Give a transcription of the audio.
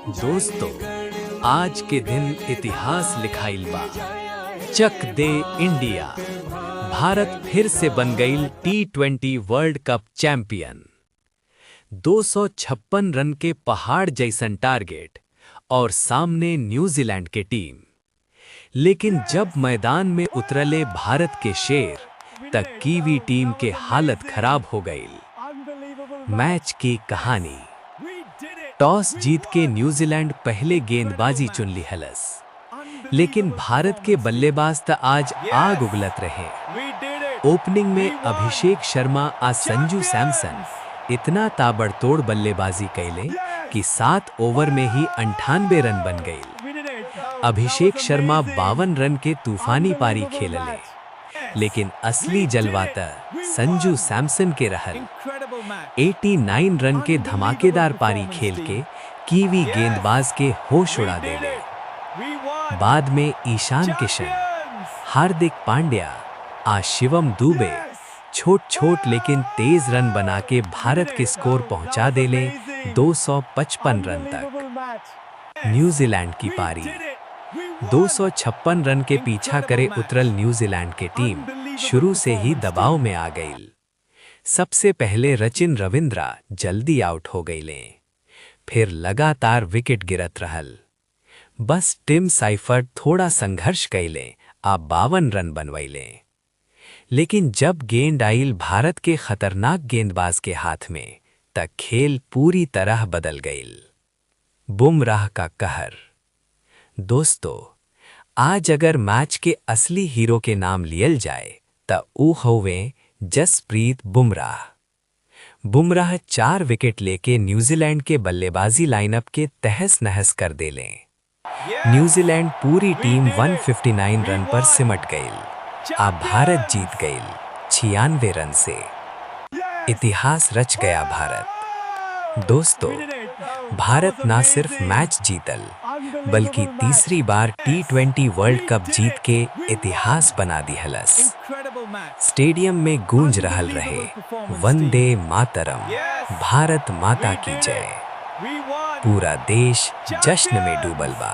दोस्तों, आज के दिन इतिहास लिखाइल बा। चक दे इंडिया, भारत फिर से बन गई T20 world cup champion. 256 run के पहाड़ जैसन टारगेट और सामने न्यूजीलैंड के टीम। लेकिन जब मैदान में उतरले भारत के शेर, तक कीवी टीम के हालत खराब हो गई। मैच की कहानी। टॉस जीत के न्यूजीलैंड पहले गेंदबाजी चुन ली हलस, लेकिन भारत के बल्लेबाज त आज आग उगलत रहे। ओपनिंग में अभिषेक शर्मा और संजू सैमसन इतना ताबड़तोड़ बल्लेबाजी कैले कि 7 ओवर में ही 98 रन बन गए। अभिषेक शर्मा 52 रन के तूफानी पारी खेलले, लेकिन असली जलवाता संजू सैमसन के रहल। 89 रन के धमाकेदार पारी खेल के कीवी गेंदबाज के होश उड़ा देले। बाद में ईशान किशन, हार्दिक पांड्या और शिवम दुबे छोट लेकिन तेज रन बना के भारत के स्कोर पहुंचा देले 255 रन तक। न्यूजीलैंड की पारी। 256 रन के पीछा करे उतरल न्यूजीलैंड के टीम शुरू से ही दबाव में आ गई। सबसे पहले रचिन रविंद्रा जल्दी आउट हो गईले, फिर लगातार विकेट गिरत रहल। बस टिम साइफर्ट थोड़ा संघर्ष कैले आ 52 रन बनवैले। लेकिन जब गेंद आइल भारत के खतरनाक गेंदबाज के हाथ में, तक खेल पूरी तरह बदल गई। बुमराह का कहर। दोस्तों, आज अगर मैच के असली हीरो के नाम लियल जाए त ऊ होवे जसप्रीत बुमराह। बुमराह 4 विकेट लेके न्यूजीलैंड के बल्लेबाजी लाइनअप के तहस नहस कर देले। न्यूजीलैंड पूरी टीम 159 रन पर सिमट गई। आ भारत जीत गई 96 रन से। इतिहास रच गया भारत। दोस्तों, भारत ना सिर्फ मैच जीतल, बल्कि तीसरी बार T20 वर्ल्ड कप जीत के इतिहास बना दी हलस। स्टेडियम में गूंज रहल रहे वंदे मातरम, भारत माता की जय। पूरा देश जश्न में डूबल बा।